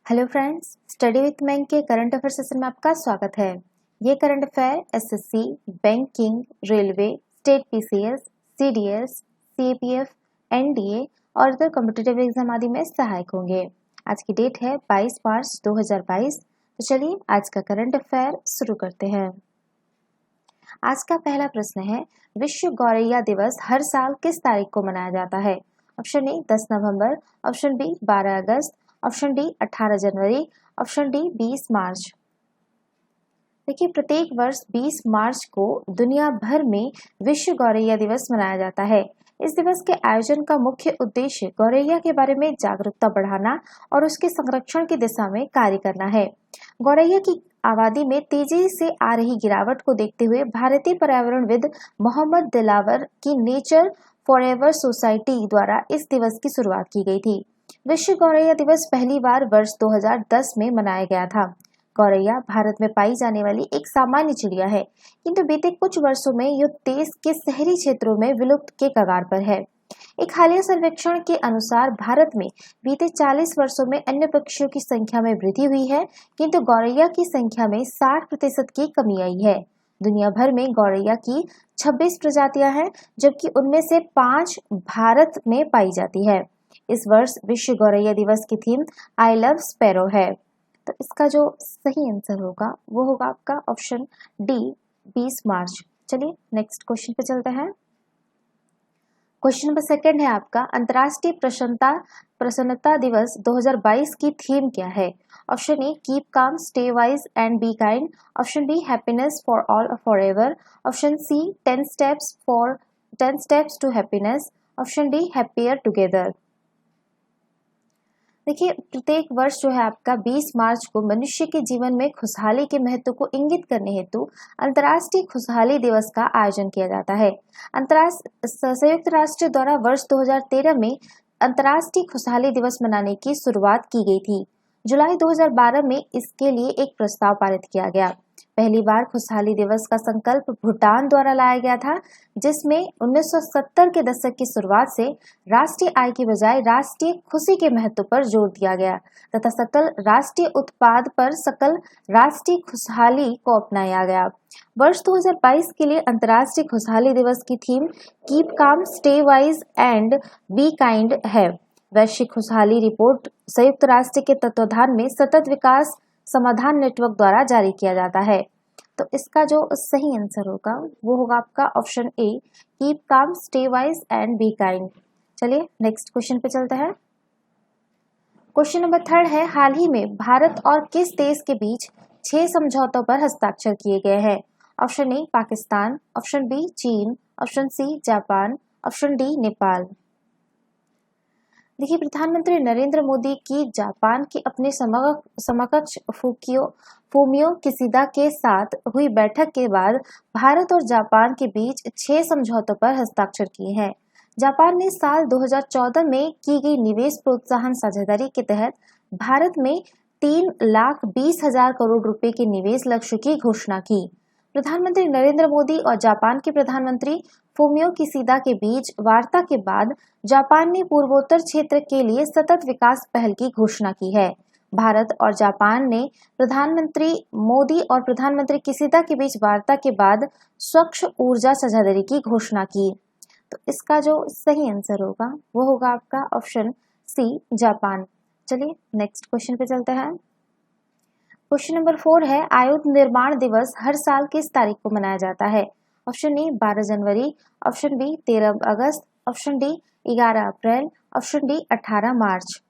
Hello friends, study with मैंग के current affair session में आपका स्वागत है। ये current affair SSC, banking, railway, state PCS, CDS, CPF, NDA और अदर कॉम्पिटिटिव एग्जाम आदि में सहायक होंगे। आज की डेट है 22 मार्च 2022। तो चलिए आज का करंट अफेयर शुरू करते हैं। आज का पहला प्रश्न है, विश्व गौरैया दिवस हर साल किस तारीख को मनाया जाता है? ऑप्शन ए 10 नवंबर, ऑप्शन बी 12 अगस्त, ऑप्शन डी 18 जनवरी, ऑप्शन डी 20 मार्च। देखिए, प्रत्येक वर्ष 20 मार्च को दुनिया भर में विश्व गौरैया दिवस मनाया जाता है। इस दिवस के आयोजन का मुख्य उद्देश्य गौरैया के बारे में जागरूकता बढ़ाना और उसके संरक्षण की दिशा में कार्य करना है। गौरैया की आबादी में तेजी से आ रही गिरावट को देखते हुए भारतीय पर्यावरणविद मोहम्मद दिलावर की नेचर फॉरएवर सोसाइटी द्वारा इस दिवस की शुरुआत की गई थी। विश्व गौरैया दिवस पहली बार वर्ष 2010 में मनाया गया था। गौरैया भारत में पाई जाने वाली एक सामान्य चिड़िया है, किंतु बीते कुछ वर्षों में यह देश के शहरी क्षेत्रों में विलुप्त के कगार पर है। एक हालिया सर्वेक्षण के अनुसार भारत में बीते 40 वर्षों में अन्य पक्षियों की संख्या में वृद्धि हुई है, किंतु गौरैया की संख्या में 60% की कमी आई है। दुनिया भर में गौरैया की 26 प्रजातियां हैं, जबकि उनमें से 5 भारत में पाई जाती है। इस वर्ष विश्व गौरैया दिवस की थीम आई लव स्पैरो है। तो इसका जो सही आंसर होगा वो होगा आपका ऑप्शन डी 20 मार्च। चलिए नेक्स्ट क्वेश्चन पे चलते हैं। क्वेश्चन नंबर सेकंड है आपका, अंतर्राष्ट्रीय प्रसन्नता दिवस 2022 की थीम क्या है? Option A keep calm, stay wise and be kind, option B happiness for all forever, option C 10 steps to happiness, option D happier together. देखिए, प्रत्येक वर्ष जो है आपका 20 मार्च को मनुष्य के जीवन में खुशहाली के महत्व को इंगित करने हेतु अंतर्राष्ट्रीय खुशहाली दिवस का आयोजन किया जाता है। संयुक्त राष्ट्र द्वारा वर्ष 2013 में अंतर्राष्ट्रीय खुशहाली दिवस मनाने की शुरुआत की गई थी। जुलाई 2012 में इसके लिए एक प्रस्ताव पारित किया गया। पहली बार खुशहाली दिवस का संकल्प भूटान द्वारा लाया गया था, जिसमें 1970 के दशक की शुरुआत से राष्ट्रीय आय की बजाय राष्ट्रीय खुशी के महत्व पर जोर दिया गया तथा सकल राष्ट्रीय उत्पाद पर सकल राष्ट्रीय खुशहाली को अपनाया गया। वर्ष 2022 के लिए अंतर्राष्ट्रीय खुशहाली दिवस की theme keep calm, stay wise and be kind है। वैश्विक खुशहाली रिपोर्ट संयुक्त राष्ट्र के तत्वाधान में सतत विकास समाधान नेटवर्क द्वारा जारी किया जाता है। तो इसका जो सही आंसर होगा वो होगा आपका option A keep calm, stay wise and be kind. चलिए नेक्स्ट क्वेश्चन पे चलते हैं। क्वेश्चन नंबर थर्ड है, हाल ही में भारत और किस देश के बीच 6 समझौतों पर हस्ताक्षर किए गए हैं? Option A Pakistan, option B चीन, option C Japan, option D Nepal. देखिए, प्रधानमंत्री नरेंद्र मोदी की जापान के अपने समकक्ष फूमियो किशिदा के साथ हुई बैठक के बाद भारत और जापान के बीच 6 समझौतों पर हस्ताक्षर किए हैं। जापान ने साल 2014 में की गई निवेश प्रोत्साहन साझेदारी के तहत भारत में 3,20,000 करोड़ रुपए के निवेश लक्ष्य की घोषणा की। प्रधानमंत्री नरेंद्र मोदी और जापान के प्रधानमंत्री फूमियो किशिदा के बीच वार्ता के बाद जापान ने पूर्वोत्तर क्षेत्र के लिए सतत विकास पहल की घोषणा की है। भारत और जापान ने प्रधानमंत्री मोदी और प्रधानमंत्री किशिदा के बीच वार्ता के बाद स्वच्छ ऊर्जा साझेदारी की घोषणा की। तो इसका जो सही आंसर होगा वो होगा आपका ऑप्शन सी जापान। चलिए नेक्स्ट क्वेश्चन पे चलते हैं। क्वेश्चन नंबर 4 है, आयुध निर्माण दिवस हर साल किस तारीख को मनाया जाता है? ऑप्शन ए 12 जनवरी, ऑप्शन बी 13 अगस्त, ऑप्शन डी 11 अप्रैल, ऑप्शन डी 18 मार्च।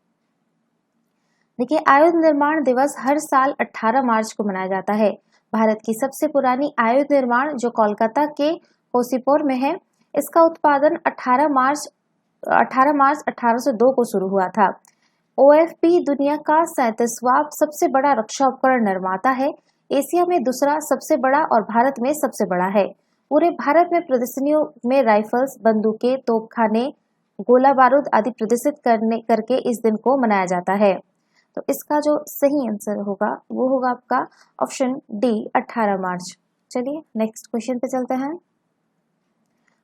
देखिए, आयुध निर्माण दिवस हर साल 18 मार्च को मनाया जाता है। भारत की सबसे पुरानी आयुध निर्माण जो कोलकाता के कोसीपुर में है, इसका उत्पादन 18 मार्च 1802 को शुरू हुआ था। ओएफपी दुनिया का 37वां सबसे बड़ा रक्षा उपकरण निर्माता है। एशिया में दूसरा सबसे बड़ा और भारत में सबसे बड़ा है। पूरे भारत में प्रदर्शनियों में राइफल्स, बंदूकें, तोपखाने, गोला बारूद आदि प्रदर्शित करके इस दिन को मनाया जाता है। तो इसका जो सही आंसर होगा वो होगा आपका ऑप्शन डी 18 मार्च। चलिए नेक्स्ट क्वेश्चन पे चलते हैं।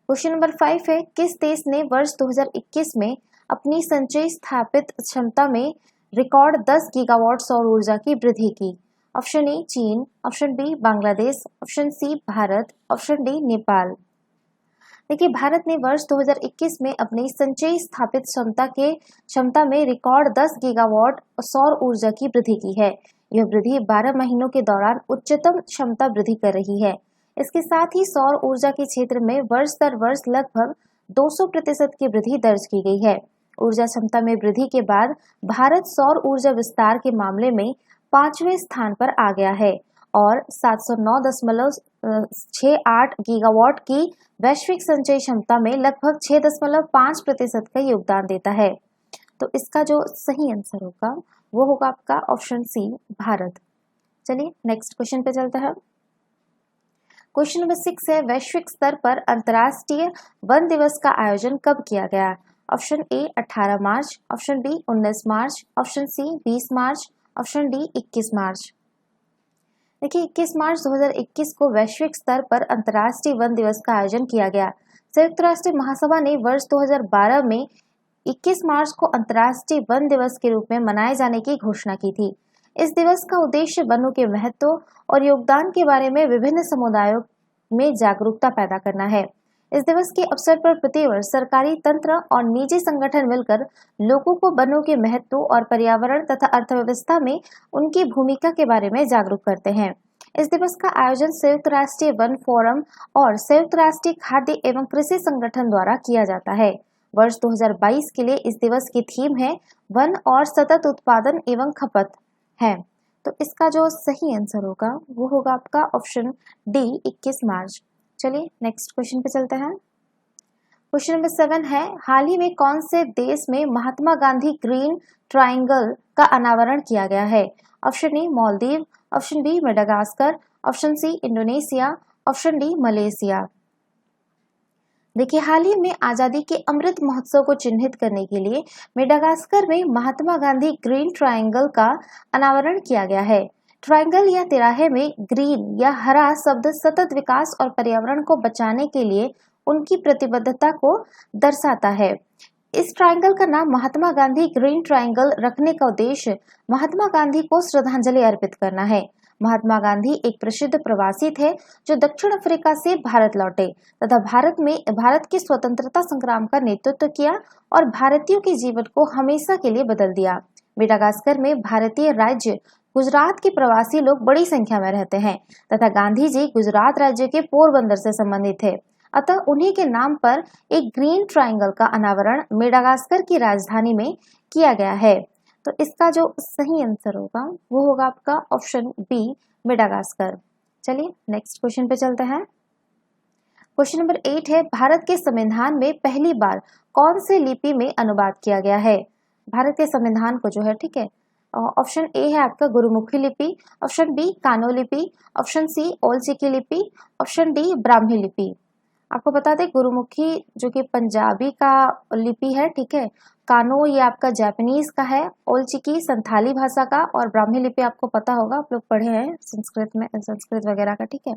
क्वेश्चन नंबर 5 है, किस देश ने वर्ष 2021 में अपनी संचयी स्थापित क्षमता में रिकॉर्ड 10 गीगावाट सौर ऊर्जा की वृद्धि की? ऑप्शन ए चीन, option B Bangladesh, option C Bharat, option D Nepal. देखिए, भारत ने वर्ष 2021 में अपनी संचयी स्थापित क्षमता में रिकॉर्ड 10 गीगावाट सौर ऊर्जा की वृद्धि की है। यह वृद्धि 12 महीनों के दौरान उच्चतम क्षमता वृद्धि कर रही है। इसके साथ ही सौर ऊर्जा के क्षेत्र में वर्ष दर वर्ष लगभग 200% की वृद्धि दर्ज की गई है। ऊर्जा क्षमता में वृद्धि के बाद भारत सौर ऊर्जा विस्तार के मामले में 5वें स्थान पर आ गया है और 709.68 गीगावाट की वैश्विक संचयी क्षमता में लगभग 6.5% का योगदान देता है। तो इसका जो सही आंसर होगा वो होगा आपका ऑप्शन सी भारत। चलिए नेक्स्ट क्वेश्चन पे चलते हैं। क्वेश्चन नंबर 6 है, वैश्विक स्तर पर अंतर्राष्ट्रीय वन दिवस का आयोजन कब किया गया? ऑप्शन ए 18 मार्च, ऑप्शन बी 19 मार्च, ऑप्शन सी 20 मार्च, ऑप्शन डी 21 मार्च। देखिए, 21 मार्च 2021 को वैश्विक स्तर पर अंतर्राष्ट्रीय वन दिवस का आयोजन किया गया। संयुक्त राष्ट्र महासभा ने वर्ष 2012 में 21 मार्च को अंतर्राष्ट्रीय वन दिवस के रूप में मनाए जाने की घोषणा की थी। इस दिवस का उद्देश्य वनों के महत्व और योगदान के बारे में विभिन्न समुदायों में जागरूकता पैदा करना है। इस दिवस के अवसर पर प्रतिवर्ष सरकारी तंत्र और निजी संगठन मिलकर लोगों को वनों के महत्व और पर्यावरण तथा अर्थव्यवस्था में उनकी भूमिका के बारे में जागरूक करते हैं। इस दिवस का आयोजन संयुक्त राष्ट्रीय वन फोरम और संयुक्त राष्ट्रीय खाद्य एवं कृषि संगठन द्वारा किया जाता है। वर्ष 2022 के लिए इस दिवस की थीम है वन और सतत उत्पादन एवं खपत है। तो इसका जो सही आंसर होगा वो होगा आपका ऑप्शन डी 21 मार्च। चलिए नेक्स्ट क्वेश्चन पे चलते हैं। क्वेश्चन नंबर 7 है, हाल ही में कौन से देश में महात्मा गांधी ग्रीन ट्रायंगल का अनावरण किया गया है? Option A Maldives, option B Madagascar, option C Indonesia, option D Malaysia. देखिए, हाल ही में आजादी के अमृत महोत्सव को चिन्हित करने के लिए मेडागास्कर में महात्मा गांधी ग्रीन ट्रायंगल का अनावरण किया गया है। ट्रायंगल या तिराहे में ग्रीन या हरा शब्द सतत विकास और पर्यावरण को बचाने के लिए उनकी प्रतिबद्धता को दर्शाता है। इस ट्रायंगल का नाम महात्मा गांधी ग्रीन ट्रायंगल रखने का उद्देश्य महात्मा गांधी को श्रद्धांजलि अर्पित करना है। महात्मा गांधी एक प्रसिद्ध प्रवासी थे जो दक्षिण अफ्रीका से भारत लौटे तथा भारत के स्वतंत्रता संग्राम का नेतृत्व किया और भारतीयों के जीवन को हमेशा के लिए बदल दिया। मेडागास्कर में भारतीय राज्य गुजरात के प्रवासी लोग बड़ी संख्या में रहते हैं तथा गांधी जी गुजरात राज्य के पोरबंदर से संबंधित थे। अतः उन्हीं के नाम पर एक ग्रीन ट्रायंगल का अनावरण मेडागास्कर की राजधानी में किया गया है। तो इसका जो सही आंसर होगा वो होगा आपका ऑप्शन बी मेडागास्कर। चलिए नेक्स्ट क्वेश्चन पे चलते हैं। क्वेश्चन नंबर 8 है, भारत के संविधान में पहली बार कौन से लिपि में अनुवाद किया गया है? भारत के संविधान को जो है, ठीक है, ऑप्शन ए है आपका गुरुमुखी लिपि, ऑप्शन बी कानो लिपि, ऑप्शन सी ओल चिकी लिपि, ऑप्शन डी ब्राह्मी लिपि। आपको बता दें, गुरुमुखी जो कि पंजाबी का लिपि है, ठीक है, कानो ये आपका जापानीज का है, ओल चिकी संथाली भाषा का और ब्राह्मी लिपि आपको पता होगा, आप लोग पढ़े हैं संस्कृत वगैरह का, ठीक है।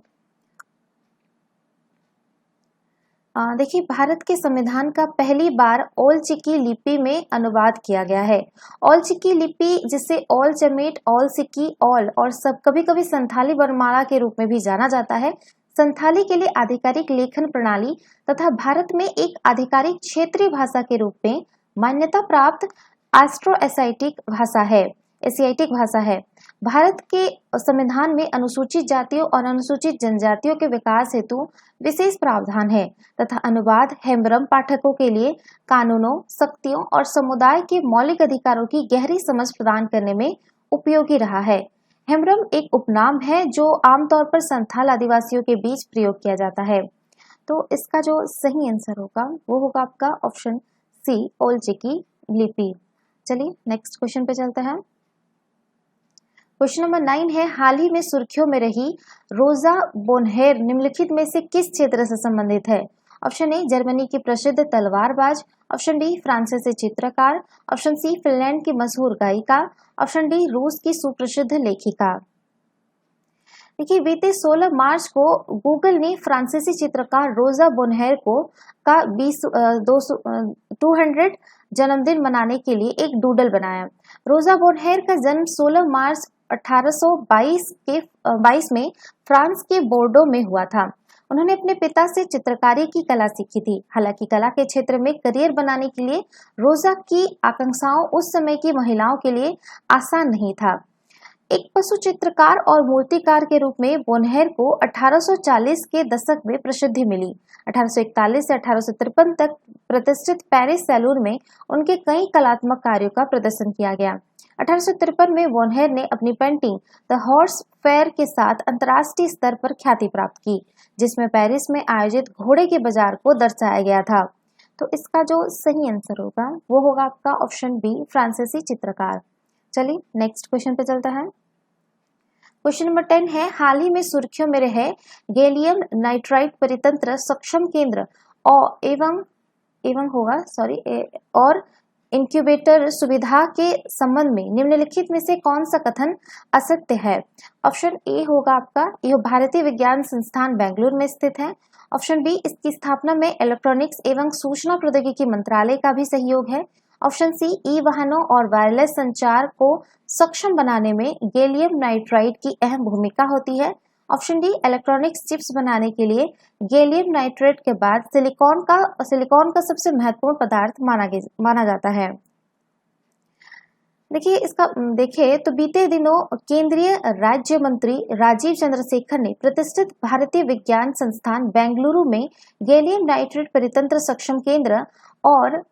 देखिए, भारत के संविधान का पहली बार ओल चिकी लिपि में अनुवाद किया गया है। ओल चिकी लिपि जिसे ओल चमेट, ओल सिकी, ओल और सब कभी कभी संथाली वर्णमाला के रूप में भी जाना जाता है, संथाली के लिए आधिकारिक लेखन प्रणाली तथा भारत में एक आधिकारिक क्षेत्रीय भाषा के रूप में मान्यता प्राप्त एशियाटिक भाषा है। भारत के संविधान में अनुसूचित जातियों और अनुसूचित जनजातियों के विकास हेतु विशेष प्रावधान है तथा अनुवाद हेम्ब्रम पाठकों के लिए कानूनों, शक्तियों और समुदाय के मौलिक अधिकारों की गहरी समझ प्रदान करने में उपयोगी रहा है। हेम्ब्रम एक उपनाम है जो आमतौर पर संथाल आदिवासियों के बीच प्रयोग किया जाता है। तो इसका जो सही आंसर होगा वो होगा आपका ऑप्शन सी ओल चिकी लिपि। चलिए नेक्स्ट क्वेश्चन पे चलते हैं। क्वेश्चन नंबर 9 है, हाल ही में सुर्खियों में रही रोजा बोनहेर निम्नलिखित में से किस क्षेत्र से संबंधित है? ऑप्शन ए जर्मनी की प्रसिद्ध तलवारबाज, ऑप्शन डी फ्रांसीसी चित्रकार, ऑप्शन सी फिनलैंड की मशहूर गायिका, ऑप्शन डी रूस की सुप्रसिद्ध लेखिका। देखिए, बीते 16 मार्च को गूगल ने फ्रांसीसी चित्रकार रोजा बोनहेर को का 200 जन्मदिन मनाने के लिए एक डूडल बनाया। रोजा बोनहेर का जन्म 16 मार्च 1822 में फ्रांस के बोर्डो में हुआ था। उन्होंने अपने पिता से चित्रकारी की कला सीखी थी। हालांकि कला के क्षेत्र में करियर बनाने के लिए रोजा की आकांक्षाओं उस समय की महिलाओं के लिए आसान नहीं था। एक पशु चित्रकार और मूर्तिकार के रूप में बोनहेर को 1840 के दशक में प्रसिद्धि मिली। 1841 से 1853 तक प्रतिष्ठित पेरिस सैलून में उनके कई कलात्मक कार्यों का प्रदर्शन किया गया। 1853 में बोनहेर ने अपनी पेंटिंग द हॉर्स फेयर के साथ अंतर्राष्ट्रीय स्तर पर ख्याति प्राप्त की, जिसमें पेरिस में आयोजित घोड़े के बाजार को दर्शाया गया था। तो इसका जो सही आंसर होगा वो होगा आपका ऑप्शन बी, फ्रांसीसी चित्रकार। चलिए नेक्स्ट क्वेश्चन पे चलता है। क्वेश्चन नंबर 10 है, हाल ही में सुर्खियों में रहे गैलियम नाइट्राइड परितंत्र सक्षम केंद्र और इंक्यूबेटर सुविधा के संबंध में निम्नलिखित में से कौन सा कथन असत्य है? ऑप्शन ए होगा आपका, यह भारतीय विज्ञान संस्थान बेंगलुरु में स्थित है। ऑप्शन बी, इसकी स्थापना में इलेक्ट्रॉनिक्स एवं सूचना प्रौद्योगिकी मंत्रालय का भी सहयोग है। ऑप्शन सी, ई वाहनों और वायरलेस संचार को सक्षम बनाने में गैलियम नाइट्राइड की अहम भूमिका होती है। ऑप्शन डी, इलेक्ट्रॉनिक्स चिप्स बनाने के लिए गैलियम नाइट्राइड के बाद सिलिकॉन का सबसे महत्वपूर्ण पदार्थ माना जाता है। देखिए तो बीते दिनों केंद्रीय राज्य मंत्री राजीव चंद्रशेखर ने प्रतिष्ठित भारतीय विज्ञान संस्थान बेंगलुरु में गैलियम नाइट्राइड परितंत्र सक्षम केंद्र और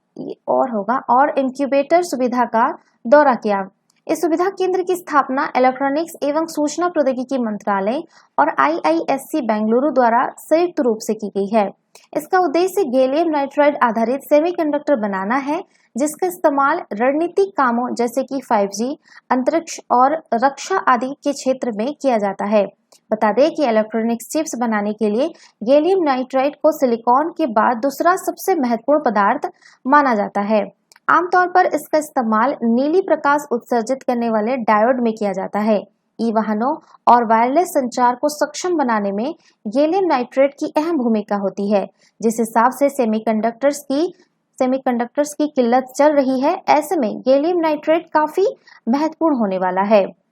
इंक्यूबेटर सुविधा का दौरा किया। इस सुविधा केंद्र की स्थापना इलेक्ट्रॉनिक्स एवं सूचना प्रौद्योगिकी मंत्रालय और IISc बेंगलुरु द्वारा संयुक्त रूप से की गई है। इसका उद्देश्य गैलियम नाइट्राइड आधारित सेमीकंडक्टर बनाना है, जिसका इस्तेमाल रणनीतिक कामों जैसे कि 5G, अंतरिक्ष और रक्षा आदि के क्षेत्र में किया जाता है। बता दें कि इलेक्ट्रॉनिक्स चिप्स बनाने के लिए गैलियम नाइट्राइड को सिलिकॉन के बाद दूसरा सबसे महत्वपूर्ण पदार्थ माना जाता है। आमतौर पर इसका इस्तेमाल नीली प्रकाश उत्सर्जित करने वाले डायोड में किया जाता है। ई वाहनों और वायरलेस संचार को सक्षम बनाने में गैलियम नाइट्राइड की अहम भूमिका होती है। जिस हिसाब से सेमीकंडक्टर्स की किल्लत चल रही है, ऐसे में गैलियम नाइट्राइड काफी महत्वपूर्ण होने वाला है।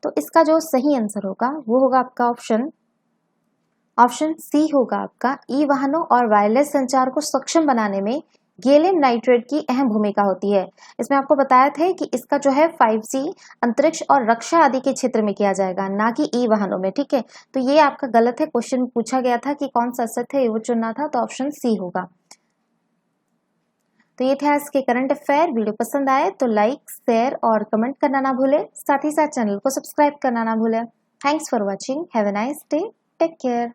तो इसका जो सही आंसर होगा वो होगा आपका ऑप्शन सी होगा आपका, ई वाहनों और वायरलेस संचार को सक्षम बनाने में गैलियम नाइट्राइड की अहम भूमिका होती है। इसमें आपको बताया था कि इसका जो है 5G, अंतरिक्ष और रक्षा आदि के क्षेत्र में किया जाएगा, ना कि ई वाहनों में। ठीक है, तो ये आपका गलत है। क्वेश्चन में पूछा गया था कि कौन सा सत्य है, वो चुनना था, तो ऑप्शन सी होगा। तो ये थे आज के करंट अफेयर। वीडियो पसंद आए तो लाइक, शेयर और कमेंट करना ना भूले। साथ ही साथ चैनल को सब्सक्राइब करना ना भूले। Thanks for watching. Have a nice day. Take care.